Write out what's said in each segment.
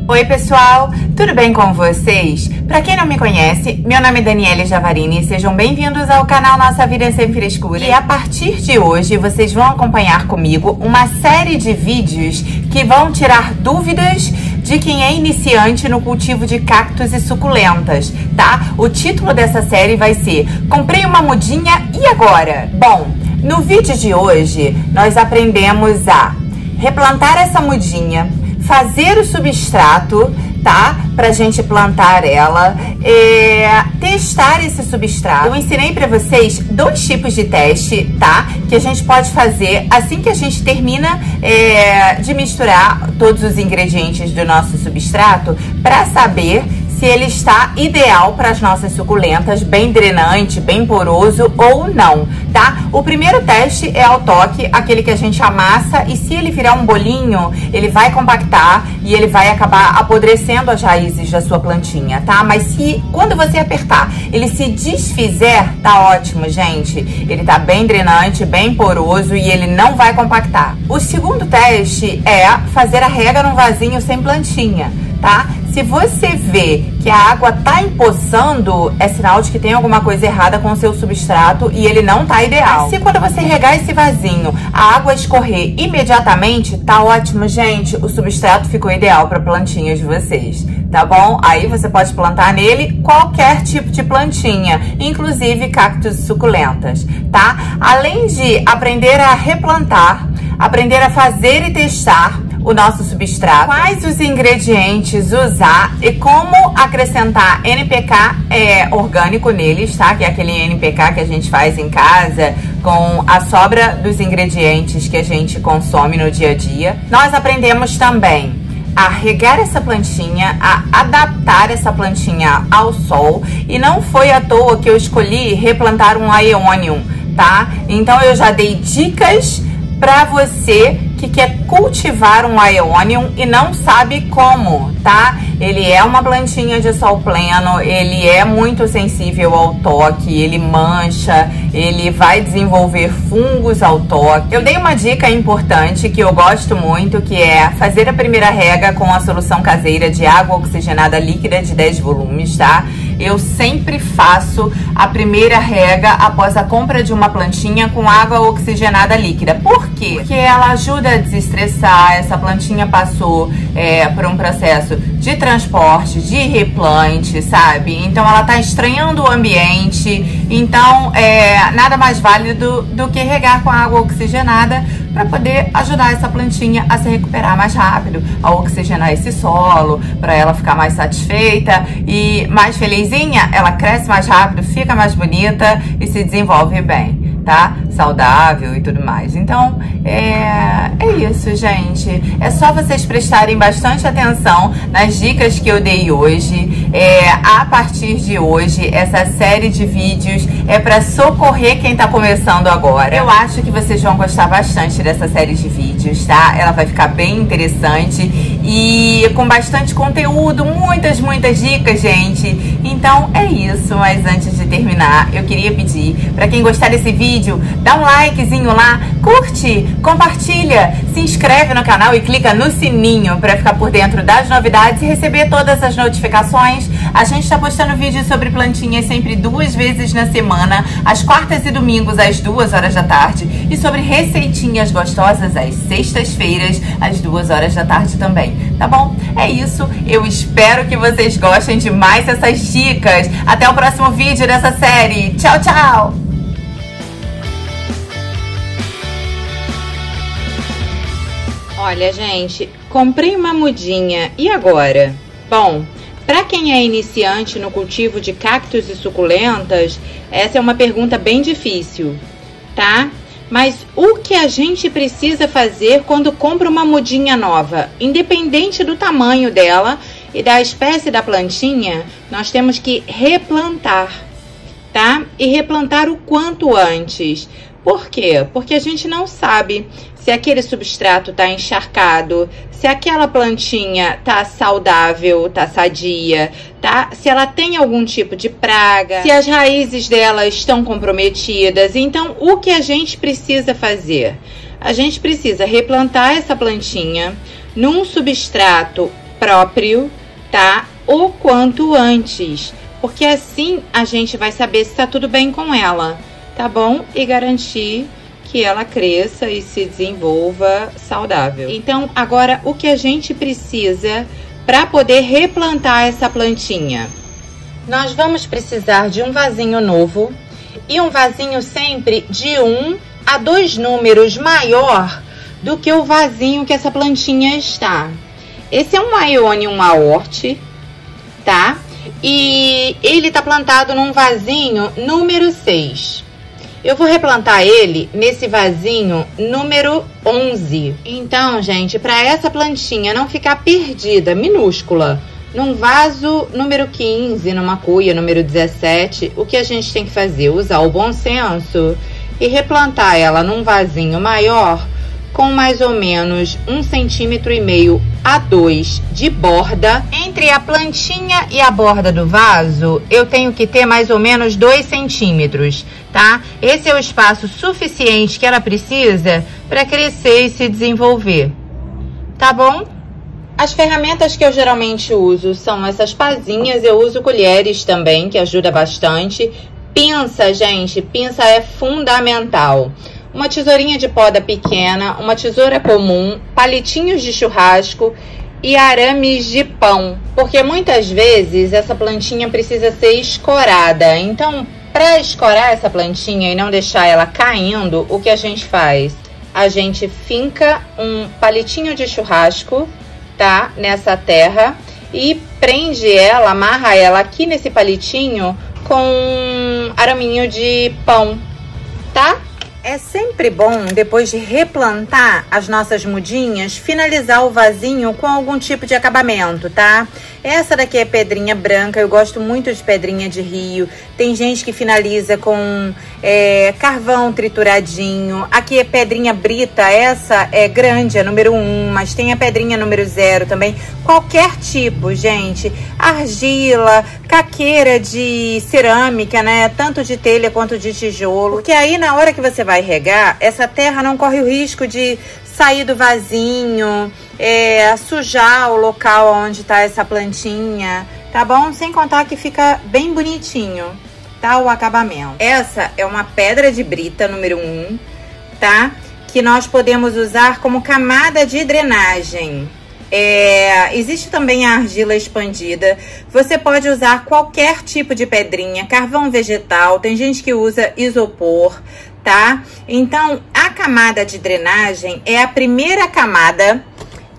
Oi pessoal, tudo bem com vocês? Pra quem não me conhece, meu nome é Daniele Javarini, sejam bem-vindos ao canal Nossa Vida Sem Frescura. E a partir de hoje vocês vão acompanhar comigo uma série de vídeos que vão tirar dúvidas de quem é iniciante no cultivo de cactos e suculentas, tá? O título dessa série vai ser Comprei uma mudinha e agora? Bom, no vídeo de hoje nós aprendemos a replantar essa mudinha, fazer o substrato, tá? Pra gente plantar ela, testar esse substrato. Eu ensinei pra vocês dois tipos de teste, tá? Que a gente pode fazer assim que a gente termina de misturar todos os ingredientes do nosso substrato, pra saber se ele está ideal para as nossas suculentas, bem drenante, bem poroso ou não, tá? O primeiro teste é ao toque, aquele que a gente amassa, e se ele virar um bolinho, ele vai compactar e ele vai acabar apodrecendo as raízes da sua plantinha, tá? Mas se quando você apertar, ele se desfizer, tá ótimo, gente. Ele tá bem drenante, bem poroso e ele não vai compactar. O segundo teste é fazer a rega num vasinho sem plantinha, tá? Se você vê que a água tá empoçando, é sinal de que tem alguma coisa errada com o seu substrato e ele não tá ideal. Mas se quando você regar esse vasinho, a água escorrer imediatamente, tá ótimo, gente. O substrato ficou ideal para plantinhas de vocês, tá bom? Aí você pode plantar nele qualquer tipo de plantinha, inclusive cactos e suculentas, tá? Além de aprender a replantar, aprender a fazer e testar o nosso substrato, quais os ingredientes usar e como acrescentar NPK orgânico neles, tá? Que é aquele NPK que a gente faz em casa com a sobra dos ingredientes que a gente consome no dia a dia. Nós aprendemos também a regar essa plantinha, a adaptar essa plantinha ao sol, e não foi à toa que eu escolhi replantar um Aeonium, tá? Então eu já dei dicas para você que quer cultivar um Aeonium e não sabe como, tá? Ele é uma plantinha de sol pleno, ele é muito sensível ao toque, ele mancha, ele vai desenvolver fungos ao toque. Eu dei uma dica importante que eu gosto muito, que é fazer a primeira rega com a solução caseira de água oxigenada líquida de 10 volumes, tá? Eu sempre faço a primeira rega após a compra de uma plantinha com água oxigenada líquida. Por quê? Porque ela ajuda a desestressar. Essa plantinha passou por um processo de transporte, de replante, sabe? Então ela tá estranhando o ambiente. Então nada mais válido do que regar com água oxigenada para poder ajudar essa plantinha a se recuperar mais rápido, a oxigenar esse solo, para ela ficar mais satisfeita e mais felizinha. Ela cresce mais rápido, fica mais bonita e se desenvolve bem, tá? Saudável e tudo mais. Então, é isso, gente. É só vocês prestarem bastante atenção nas dicas que eu dei hoje. A partir de hoje, essa série de vídeos é para socorrer quem tá começando agora. Eu acho que vocês vão gostar bastante dessa série de vídeos, tá? Ela vai ficar bem interessante e com bastante conteúdo, muitas dicas, gente. Então, é isso. Mas antes de terminar, eu queria pedir para quem gostar desse vídeo, dá um likezinho lá, curte, compartilha, se inscreve no canal e clica no sininho para ficar por dentro das novidades e receber todas as notificações. A gente está postando vídeos sobre plantinhas sempre 2 vezes na semana, às quartas e domingos às 2 horas da tarde, e sobre receitinhas gostosas às sextas-feiras às 2 horas da tarde também, tá bom? É isso, eu espero que vocês gostem de mais essas dicas. Até o próximo vídeo dessa série. Tchau, tchau! Olha, gente, comprei uma mudinha, e agora? Bom, para quem é iniciante no cultivo de cactos e suculentas, essa é uma pergunta bem difícil, tá? Mas o que a gente precisa fazer quando compra uma mudinha nova? Independente do tamanho dela e da espécie da plantinha, nós temos que replantar, tá? E replantar o quanto antes. Por quê? Porque a gente não sabe se aquele substrato está encharcado, se aquela plantinha tá saudável, tá sadia, tá? Se ela tem algum tipo de praga, se as raízes dela estão comprometidas. Então, o que a gente precisa fazer? A gente precisa replantar essa plantinha num substrato próprio, tá? O quanto antes, porque assim a gente vai saber se tá tudo bem com ela, tá bom? E garantir que ela cresça e se desenvolva saudável. Então, agora o que a gente precisa para poder replantar essa plantinha? Nós vamos precisar de um vasinho novo e um vasinho sempre de 1 a 2 números maior do que o vasinho que essa plantinha está. Esse é um Ionium aorte, tá? E ele tá plantado num vasinho número 6. Eu vou replantar ele nesse vasinho número 11. Então, gente, para essa plantinha não ficar perdida, minúscula, num vaso número 15, numa cuia número 17, o que a gente tem que fazer? Usar o bom senso e replantar ela num vasinho maior com mais ou menos 1,5 cm a 2 de borda. Entre a plantinha e a borda do vaso, eu tenho que ter mais ou menos 2 centímetros, tá? Esse é o espaço suficiente que ela precisa para crescer e se desenvolver, tá bom? As ferramentas que eu geralmente uso são essas pazinhas, eu uso colheres também, que ajuda bastante. Pinça, gente, pinça é fundamental. Uma tesourinha de poda pequena, uma tesoura comum, palitinhos de churrasco e arames de pão. Porque muitas vezes essa plantinha precisa ser escorada. Então, para escorar essa plantinha e não deixar ela caindo, o que a gente faz? A gente finca um palitinho de churrasco, tá? Nessa terra e prende ela, amarra ela aqui nesse palitinho com um araminho de pão, tá? É sempre bom, depois de replantar as nossas mudinhas, finalizar o vasinho com algum tipo de acabamento, tá? Essa daqui é pedrinha branca, eu gosto muito de pedrinha de rio. Tem gente que finaliza com carvão trituradinho. Aqui é pedrinha brita, essa é grande, é número 1, mas tem a pedrinha número 0 também. Qualquer tipo, gente. Argila, caqueira de cerâmica, né? Tanto de telha quanto de tijolo. Porque aí na hora que você vai regar, essa terra não corre o risco de sair do vasinho, sujar o local onde tá essa plantinha, tá bom? Sem contar que fica bem bonitinho, tá? O acabamento. Essa é uma pedra de brita número 1, tá? Que nós podemos usar como camada de drenagem. Existe também a argila expandida. Você pode usar qualquer tipo de pedrinha, carvão vegetal, tem gente que usa isopor, tá? Então, a camada de drenagem é a primeira camada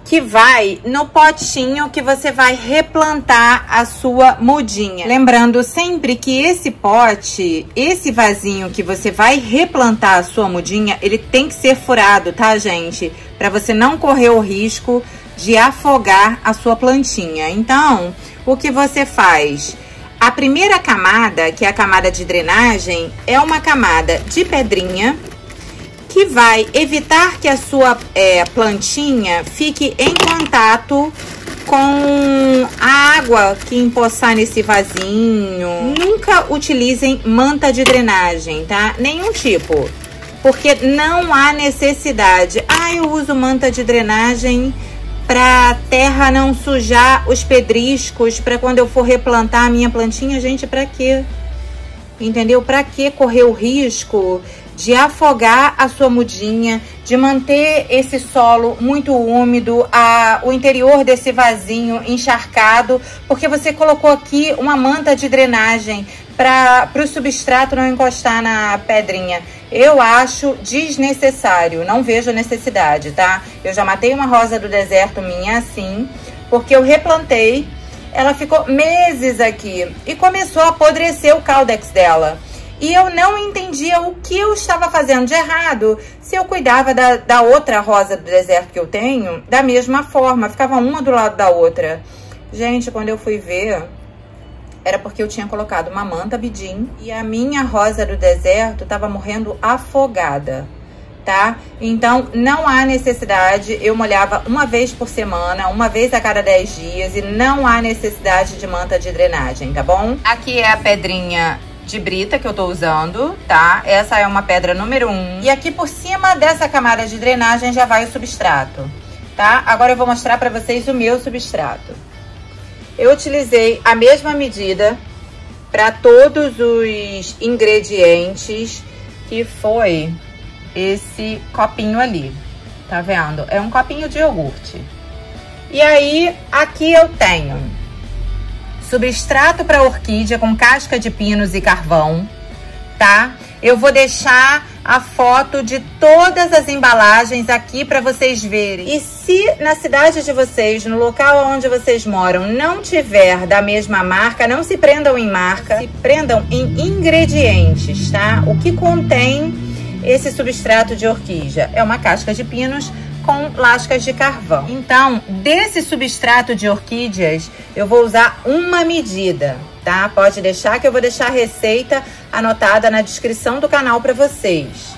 que vai no potinho que você vai replantar a sua mudinha. Lembrando sempre que esse pote, esse vasinho que você vai replantar a sua mudinha, ele tem que ser furado, tá, gente? Para você não correr o risco de afogar a sua plantinha. Então, o que você faz? A primeira camada, que é a camada de drenagem, é uma camada de pedrinha que vai evitar que a sua plantinha fique em contato com a água que empoçar nesse vasinho. Nunca utilizem manta de drenagem, tá? Nenhum tipo, porque não há necessidade. Eu uso manta de drenagem para terra não sujar os pedriscos, para quando eu for replantar a minha plantinha. Gente, para quê? Entendeu? Para que correr o risco de afogar a sua mudinha, de manter esse solo muito úmido, o interior desse vasinho encharcado, porque você colocou aqui uma manta de drenagem para o substrato não encostar na pedrinha. Eu acho desnecessário, não vejo necessidade, tá? Eu já matei uma rosa do deserto minha assim, porque eu replantei, ela ficou meses aqui e começou a apodrecer o caudex dela. E eu não entendia o que eu estava fazendo de errado se eu cuidava da outra rosa do deserto que eu tenho da mesma forma, ficava uma do lado da outra. Gente, quando eu fui ver, era porque eu tinha colocado uma manta bidim e a minha rosa do deserto estava morrendo afogada, tá? Então, não há necessidade, eu molhava uma vez por semana, uma vez a cada 10 dias e não há necessidade de manta de drenagem, tá bom? Aqui é a pedrinha de brita que eu tô usando, tá? Essa é uma pedra número 1. E aqui por cima dessa camada de drenagem já vai o substrato, tá? Agora eu vou mostrar pra vocês o meu substrato. Eu utilizei a mesma medida para todos os ingredientes, que foi esse copinho ali, tá vendo? É um copinho de iogurte. E aí, aqui eu tenho substrato para orquídea com casca de pinos e carvão, tá? Eu vou deixar a foto de todas as embalagens aqui para vocês verem. E se na cidade de vocês, no local onde vocês moram, não tiver da mesma marca, não se prendam em marca, se prendam em ingredientes, tá? O que contém esse substrato de orquídea? É uma casca de pinos com lascas de carvão. Então, desse substrato de orquídeas, eu vou usar uma medida, tá? Pode deixar que eu vou deixar a receita anotada na descrição do canal para vocês.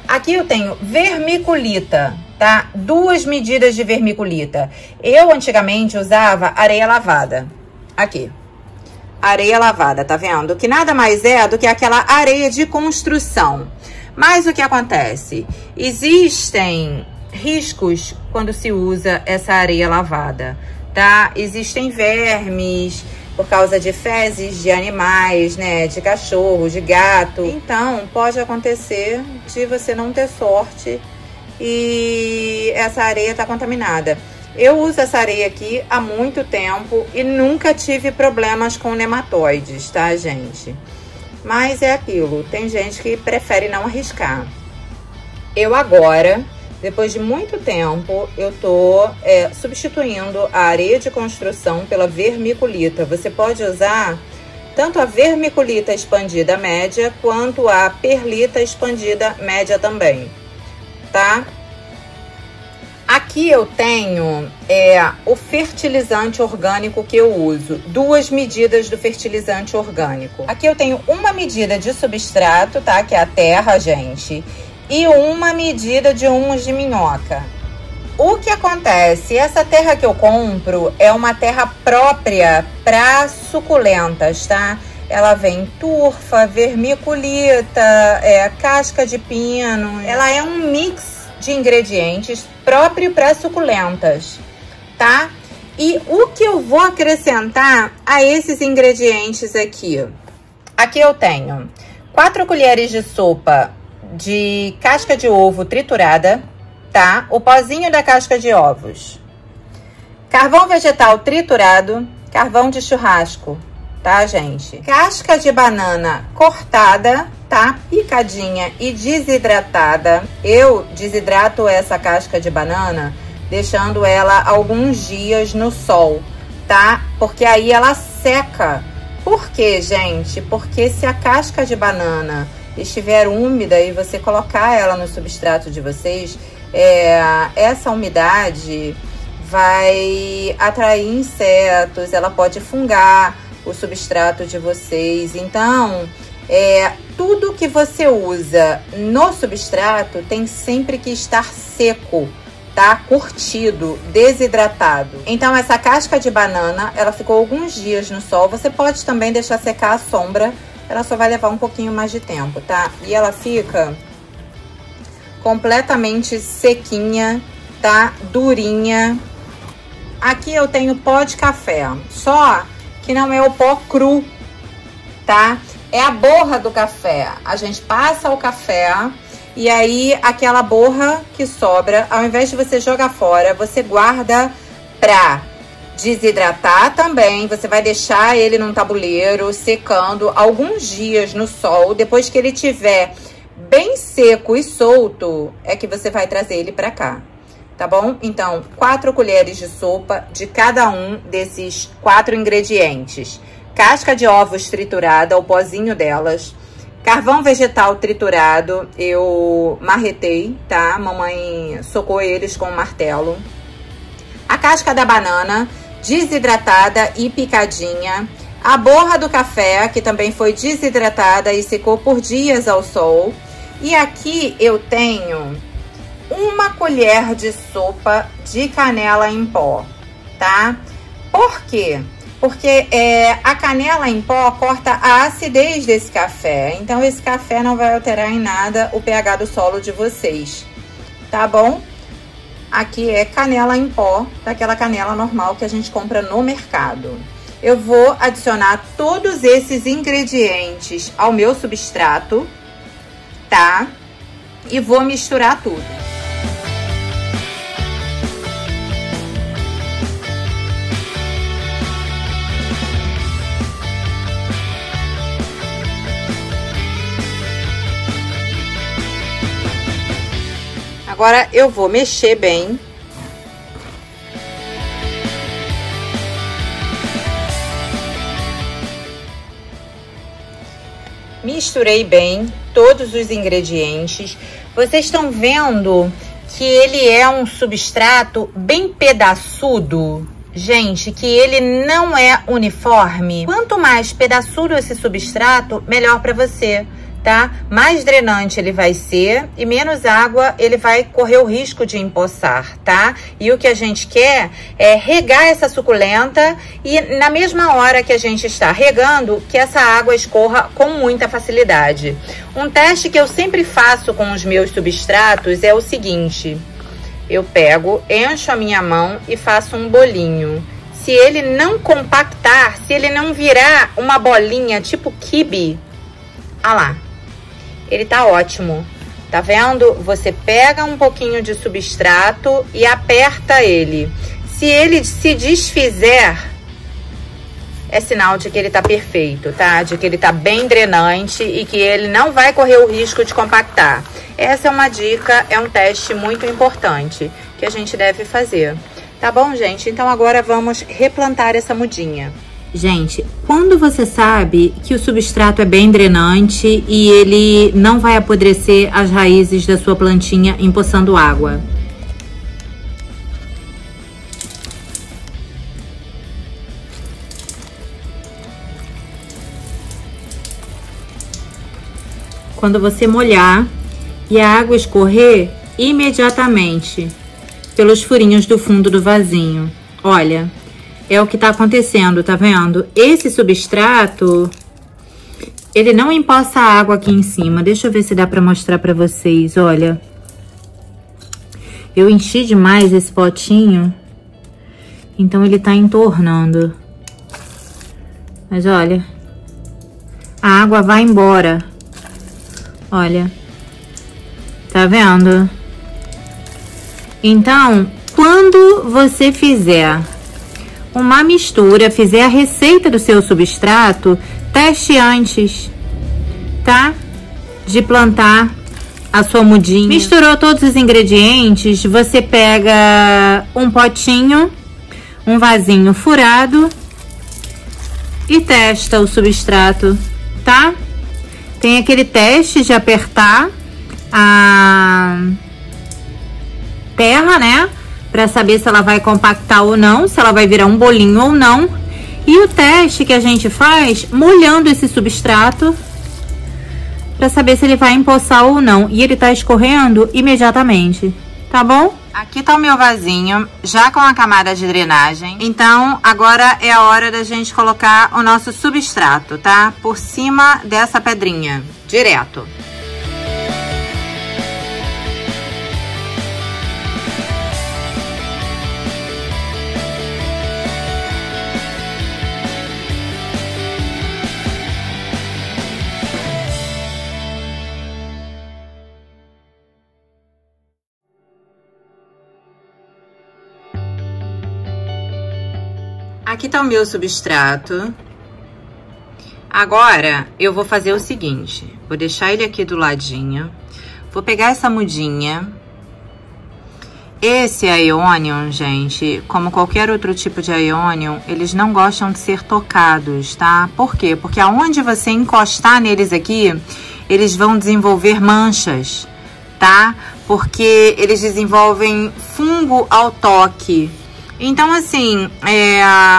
Aqui eu tenho vermiculita, tá? 2 medidas de vermiculita. Eu antigamente usava areia lavada. Aqui. Areia lavada, tá vendo? Que nada mais é do que aquela areia de construção. Mas o que acontece? Existem riscos quando se usa essa areia lavada, tá? Existem vermes por causa de fezes de animais, né? De cachorro, de gato. Então, pode acontecer de você não ter sorte e essa areia tá contaminada. Eu uso essa areia aqui há muito tempo e nunca tive problemas com nematóides, tá, gente? Mas é aquilo, tem gente que prefere não arriscar. Eu agora, depois de muito tempo, eu tô substituindo a areia de construção pela vermiculita. Você pode usar tanto a vermiculita expandida média, quanto a perlita expandida média também, tá? Aqui eu tenho o fertilizante orgânico que eu uso. 2 medidas do fertilizante orgânico. Aqui eu tenho uma medida de substrato, tá? Que é a terra, gente. E uma medida de humus de minhoca. O que acontece? Essa terra que eu compro é uma terra própria para suculentas, tá? Ela vem turfa, vermiculita, casca de pino. Ela é um mix de ingredientes próprio para suculentas, tá? E o que eu vou acrescentar a esses ingredientes aqui? Aqui eu tenho 4 colheres de sopa de casca de ovo triturada, tá? O pozinho da casca de ovos. Carvão vegetal triturado, carvão de churrasco, tá, gente? Casca de banana cortada, tá? Picadinha e desidratada. Eu desidrato essa casca de banana deixando ela alguns dias no sol, tá? Porque aí ela seca. Por quê, gente? Porque se a casca de banana estiver úmida e você colocar ela no substrato de vocês, essa umidade vai atrair insetos, ela pode fungar o substrato de vocês. Então, tudo que você usa no substrato tem sempre que estar seco, tá? Curtido, desidratado. Então, essa casca de banana, ela ficou alguns dias no sol. Você pode também deixar secar à sombra. Ela só vai levar um pouquinho mais de tempo, tá? E ela fica completamente sequinha, tá? Durinha. Aqui eu tenho pó de café, só que não é o pó cru, tá? É a borra do café. A gente passa o café e aí aquela borra que sobra, ao invés de você jogar fora, você guarda pra desidratar também. Você vai deixar ele num tabuleiro secando alguns dias no sol. Depois que ele tiver bem seco e solto, é que você vai trazer ele pra cá, tá bom? Então, 4 colheres de sopa de cada um desses 4 ingredientes. Casca de ovos triturada, o pozinho delas. Carvão vegetal triturado, eu marretei, tá? Mamãe socou eles com um martelo. A casca da banana desidratada e picadinha. A borra do café, que também foi desidratada e secou por dias ao sol. E aqui eu tenho 1 colher de sopa de canela em pó, tá? Por quê? Porque a canela em pó corta a acidez desse café. Então, esse café não vai alterar em nada o pH do solo de vocês, tá bom? Aqui é canela em pó, daquela canela normal que a gente compra no mercado. Eu vou adicionar todos esses ingredientes ao meu substrato, tá? E vou misturar tudo. Agora eu vou mexer bem. Misturei bem todos os ingredientes. Vocês estão vendo que ele é um substrato bem pedaçudo, gente, que ele não é uniforme. Quanto mais pedaçudo esse substrato, melhor para você, tá? Mais drenante ele vai ser e menos água ele vai correr o risco de empoçar, tá? E o que a gente quer é regar essa suculenta e na mesma hora que a gente está regando, que essa água escorra com muita facilidade. Um teste que eu sempre faço com os meus substratos é o seguinte: eu pego, encho a minha mão e faço um bolinho. Se ele não compactar, se ele não virar uma bolinha tipo quibe, olha lá, ele tá ótimo. Tá vendo? Você pega um pouquinho de substrato e aperta ele. Se ele se desfizer, é sinal de que ele tá perfeito, tá? De que ele tá bem drenante e que ele não vai correr o risco de compactar. Essa é uma dica, é um teste muito importante que a gente deve fazer. Tá bom, gente? Então agora vamos replantar essa mudinha. Gente, quando você sabe que o substrato é bem drenante e ele não vai apodrecer as raízes da sua plantinha empoçando água? Quando você molhar e a água escorrer imediatamente pelos furinhos do fundo do vasinho. Olha, é o que tá acontecendo, tá vendo? Esse substrato, ele não empoça a água aqui em cima. Deixa eu ver se dá pra mostrar pra vocês, olha. Eu enchi demais esse potinho, então ele tá entornando. Mas olha, a água vai embora. Olha, tá vendo? Então, quando você fizer uma mistura, fizer a receita do seu substrato, teste antes, tá? De plantar a sua mudinha. Misturou todos os ingredientes, você pega um potinho, um vasinho furado e testa o substrato, tá? Tem aquele teste de apertar a terra, né? Pra saber se ela vai compactar ou não, se ela vai virar um bolinho ou não. E o teste que a gente faz molhando esse substrato pra saber se ele vai empoçar ou não. E ele tá escorrendo imediatamente, tá bom? Aqui tá o meu vasinho, já com a camada de drenagem. Então, agora é a hora da gente colocar o nosso substrato, tá? Por cima dessa pedrinha, direto. Aqui tá o meu substrato. Agora, eu vou fazer o seguinte. Vou deixar ele aqui do ladinho. Vou pegar essa mudinha. Esse Aeonium, gente, como qualquer outro tipo de Aeonium, eles não gostam de ser tocados, tá? Por quê? Porque aonde você encostar neles aqui, eles vão desenvolver manchas, tá? Porque eles desenvolvem fungo ao toque. Então, assim,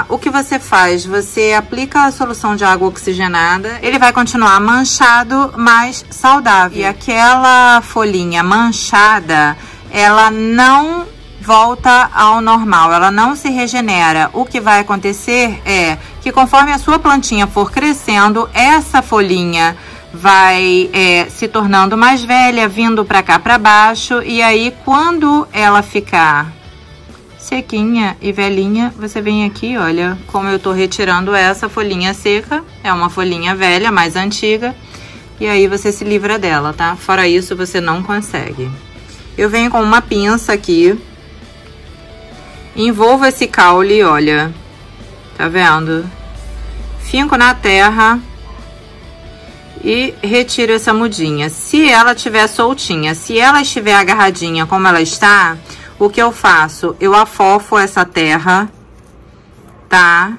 o que você faz? Você aplica a solução de água oxigenada, ele vai continuar manchado, mas saudável. E aquela folhinha manchada, ela não volta ao normal, ela não se regenera. O que vai acontecer é que conforme a sua plantinha for crescendo, essa folhinha vai se tornando mais velha, vindo pra cá pra baixo. E aí, quando ela ficar sequinha e velhinha, você vem aqui, olha, como eu tô retirando essa folhinha seca. É uma folhinha velha, mais antiga. E aí você se livra dela, tá? Fora isso, você não consegue. Eu venho com uma pinça aqui. Envolvo esse caule, olha. Tá vendo? Finco na terra. E retiro essa mudinha. Se ela estiver soltinha, se ela estiver agarradinha como ela está, o que eu faço? Eu afofo essa terra, tá?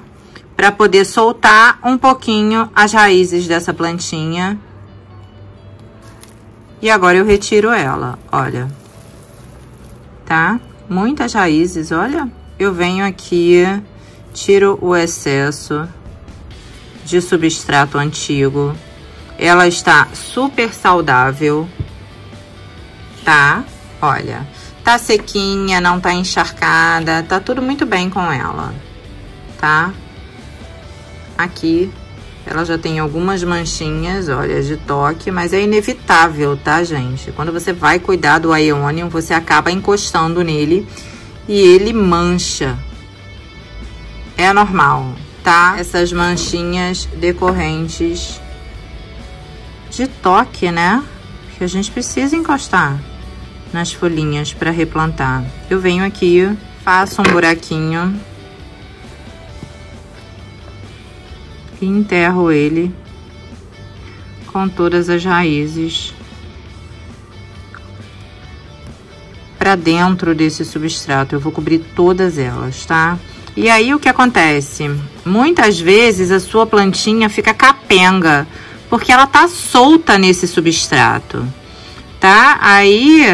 Pra poder soltar um pouquinho as raízes dessa plantinha. E agora eu retiro ela, olha. Tá? Muitas raízes, olha. Eu venho aqui, tiro o excesso de substrato antigo. Ela está super saudável, tá? Olha, tá sequinha, não tá encharcada, tá tudo muito bem com ela, tá? Aqui, ela já tem algumas manchinhas, olha, de toque, mas é inevitável, tá, gente? Quando você vai cuidar do Aeonium, você acaba encostando nele e ele mancha. É normal, tá? Essas manchinhas decorrentes de toque, né? Que a gente precisa encostar nas folhinhas para replantar. Eu venho aqui, faço um buraquinho e enterro ele com todas as raízes para dentro desse substrato. Eu vou cobrir todas elas, tá? E aí o que acontece? Muitas vezes a sua plantinha fica capenga, porque ela tá solta nesse substrato, tá? Aí,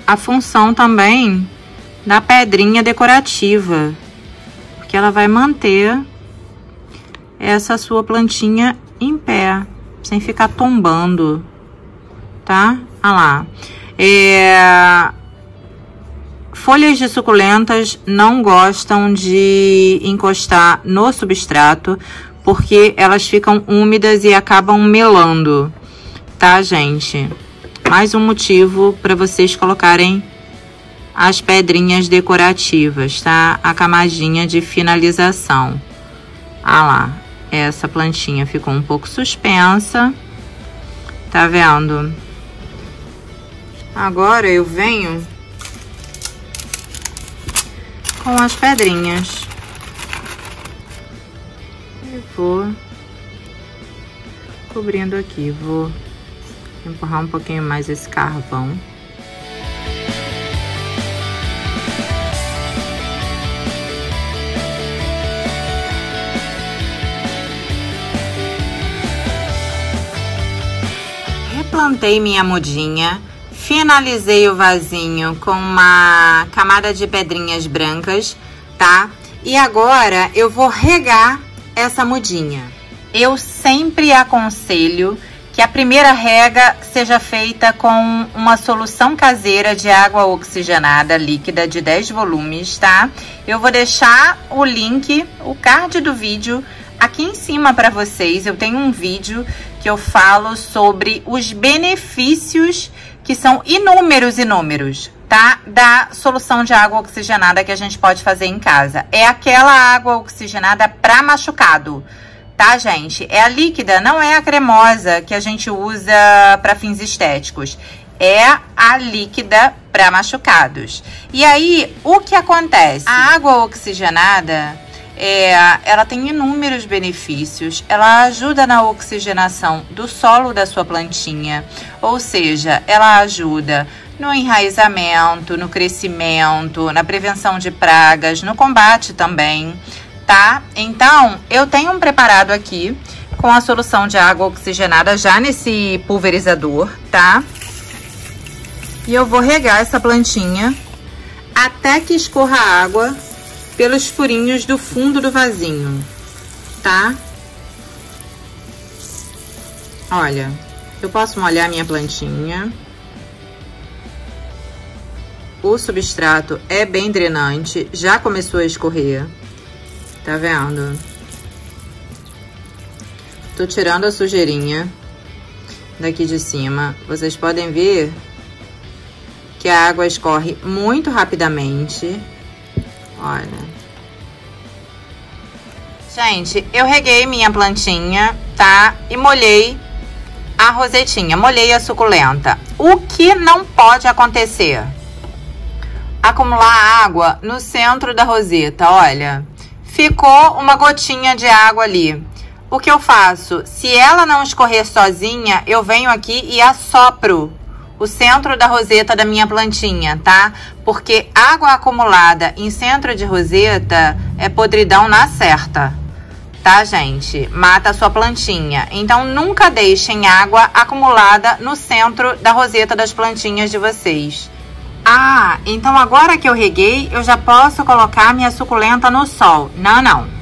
a função também da pedrinha decorativa, porque ela vai manter essa sua plantinha em pé, sem ficar tombando, tá? Olha lá. Folhas de suculentas não gostam de encostar no substrato, porque elas ficam úmidas e acabam melando, tá, gente? Mais um motivo para vocês colocarem as pedrinhas decorativas, tá? A camadinha de finalização. Ah lá, essa plantinha ficou um pouco suspensa, tá vendo? Agora eu venho com as pedrinhas. Vou cobrindo aqui, vou empurrar um pouquinho mais esse carvão. Replantei minha mudinha, finalizei o vasinho com uma camada de pedrinhas brancas, tá? E agora eu vou regar essa mudinha. Eu sempre aconselho que a primeira rega seja feita com uma solução caseira de água oxigenada líquida de 10 volumes, tá? Eu vou deixar o link, o card do vídeo aqui em cima para vocês. Eu tenho um vídeo que eu falo sobre os benefícios, que são inúmeros, tá? Da solução de água oxigenada que a gente pode fazer em casa. É aquela água oxigenada para machucado, tá, gente? É a líquida, não é a cremosa que a gente usa para fins estéticos. É a líquida para machucados. E aí, o que acontece? A água oxigenada, ela tem inúmeros benefícios. Ela ajuda na oxigenação do solo da sua plantinha, ou seja, ela ajuda no enraizamento, no crescimento, na prevenção de pragas, no combate também, tá? Então, eu tenho um preparado aqui com a solução de água oxigenada já nesse pulverizador, tá? E eu vou regar essa plantinha até que escorra água pelos furinhos do fundo do vasinho, tá? Olha, eu posso molhar minha plantinha. O substrato é bem drenante, já começou a escorrer, tá vendo? tô tirando a sujeirinha daqui de cima. Vocês podem ver que a água escorre muito rapidamente. Olha. Gente, eu reguei minha plantinha, tá? E molhei a rosetinha, molhei a suculenta. O que não pode acontecer? Acumular água no centro da roseta, olha. Ficou uma gotinha de água ali. O que eu faço? Se ela não escorrer sozinha, eu venho aqui e assopro o centro da roseta da minha plantinha, tá? Porque água acumulada em centro de roseta é podridão na certa, tá, gente? Mata a sua plantinha. Então, nunca deixem água acumulada no centro da roseta das plantinhas de vocês. Ah, então agora que eu reguei, eu já posso colocar minha suculenta no sol. Não, não.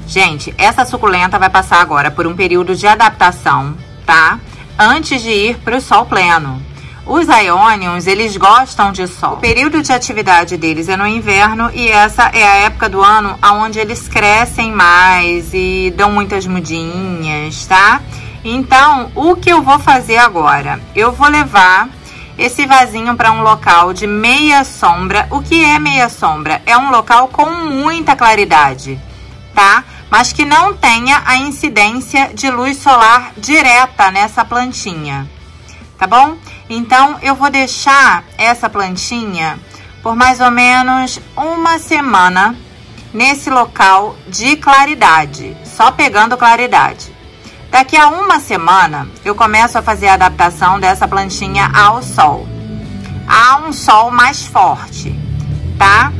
Gente, essa suculenta vai passar agora por um período de adaptação, tá? Antes de ir para o sol pleno. Os aeoniums, eles gostam de sol. O período de atividade deles é no inverno e essa é a época do ano onde eles crescem mais e dão muitas mudinhas, tá? Então, o que eu vou fazer agora? Eu vou levar esse vasinho para um local de meia sombra. O que é meia sombra? É um local com muita claridade, tá? Mas que não tenha a incidência de luz solar direta nessa plantinha, tá bom? Então, eu vou deixar essa plantinha por mais ou menos uma semana nesse local de claridade, só pegando claridade. Daqui a uma semana, eu começo a fazer a adaptação dessa plantinha ao sol. A um sol mais forte, tá?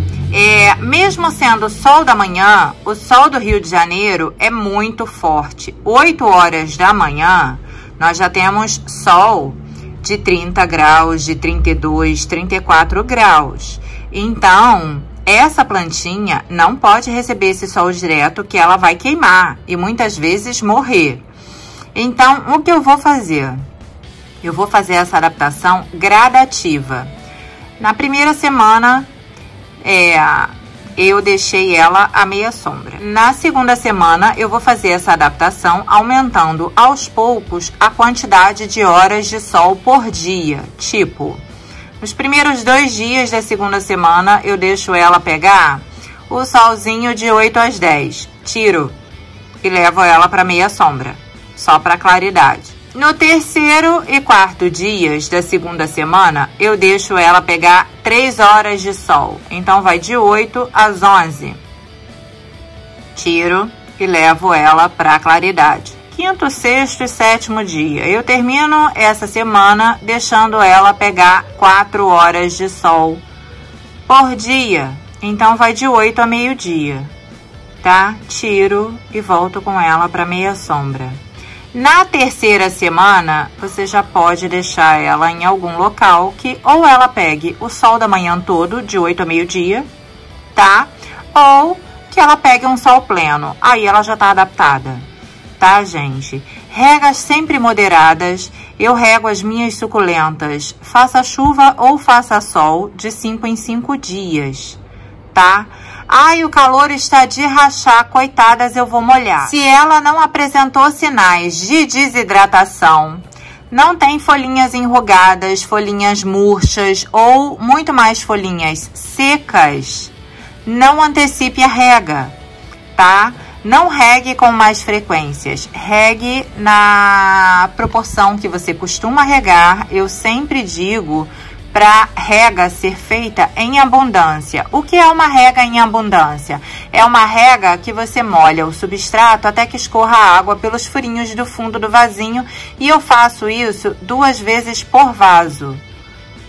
Mesmo sendo sol da manhã, o sol do Rio de Janeiro é muito forte. 8 horas da manhã, nós já temos sol de 30 graus, de 32, 34 graus. Então, essa plantinha não pode receber esse sol direto que ela vai queimar e muitas vezes morrer. Então, o que eu vou fazer? Eu vou fazer essa adaptação gradativa. Na primeira semana, eu deixei ela a meia sombra. Na segunda semana, eu vou fazer essa adaptação aumentando aos poucos a quantidade de horas de sol por dia. Tipo, nos primeiros 2 dias da segunda semana, eu deixo ela pegar o solzinho de 8 às 10. Tiro e levo ela para meia sombra, só para claridade. No terceiro e quarto dias da segunda semana, eu deixo ela pegar 3 horas de sol. Então, vai de 8 às 11. Tiro e levo ela para claridade. Quinto, sexto e sétimo dia. Eu termino essa semana deixando ela pegar 4 horas de sol por dia. Então, vai de 8 a meio-dia, tá? Tiro e volto com ela para meia sombra. Na terceira semana, você já pode deixar ela em algum local que ou ela pegue o sol da manhã todo, de 8 a meio-dia, tá? Ou que ela pegue um sol pleno, aí ela já tá adaptada, tá, gente? Regas sempre moderadas, eu rego as minhas suculentas, faça chuva ou faça sol, de 5 em 5 dias, tá? Ai, o calor está de rachar, coitadas, eu vou molhar. Se ela não apresentou sinais de desidratação, não tem folhinhas enrugadas, folhinhas murchas ou muito mais folhinhas secas, não antecipe a rega, tá? Não regue com mais frequências, regue na proporção que você costuma regar. Eu sempre digo para rega ser feita em abundância. O que é uma rega em abundância? É uma rega que você molha o substrato até que escorra água pelos furinhos do fundo do vasinho, e eu faço isso 2 vezes por vaso,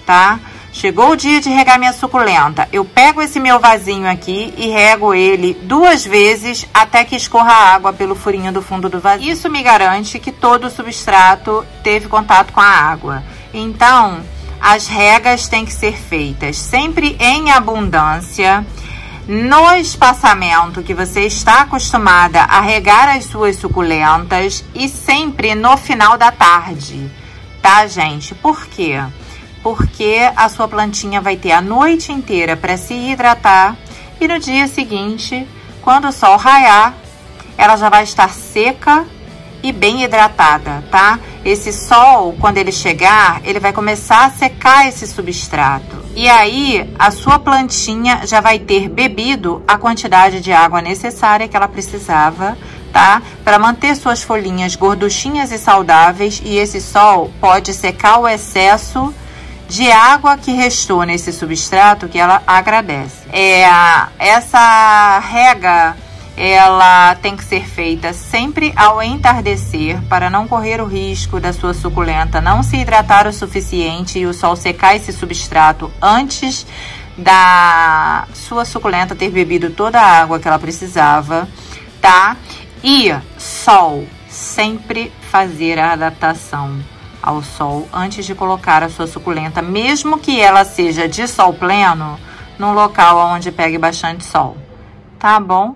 tá? Chegou o dia de regar minha suculenta, eu pego esse meu vasinho aqui e rego ele 2 vezes até que escorra água pelo furinho do fundo do vasinho. Isso me garante que todo o substrato teve contato com a água. Então, as regas têm que ser feitas sempre em abundância, no espaçamento que você está acostumada a regar as suas suculentas e sempre no final da tarde, tá, gente? Por quê? Porque a sua plantinha vai ter a noite inteira para se hidratar e no dia seguinte, quando o sol raiar, ela já vai estar seca e bem hidratada, tá? Esse sol, quando ele chegar, ele vai começar a secar esse substrato. E aí, a sua plantinha já vai ter bebido a quantidade de água necessária que ela precisava, tá? Para manter suas folhinhas gorduchinhas e saudáveis. E esse sol pode secar o excesso de água que restou nesse substrato que ela agradece. Essa rega, ela tem que ser feita sempre ao entardecer para não correr o risco da sua suculenta não se hidratar o suficiente e o sol secar esse substrato antes da sua suculenta ter bebido toda a água que ela precisava, tá? E sol, sempre fazer a adaptação ao sol antes de colocar a sua suculenta, mesmo que ela seja de sol pleno, num local onde pegue bastante sol, tá bom?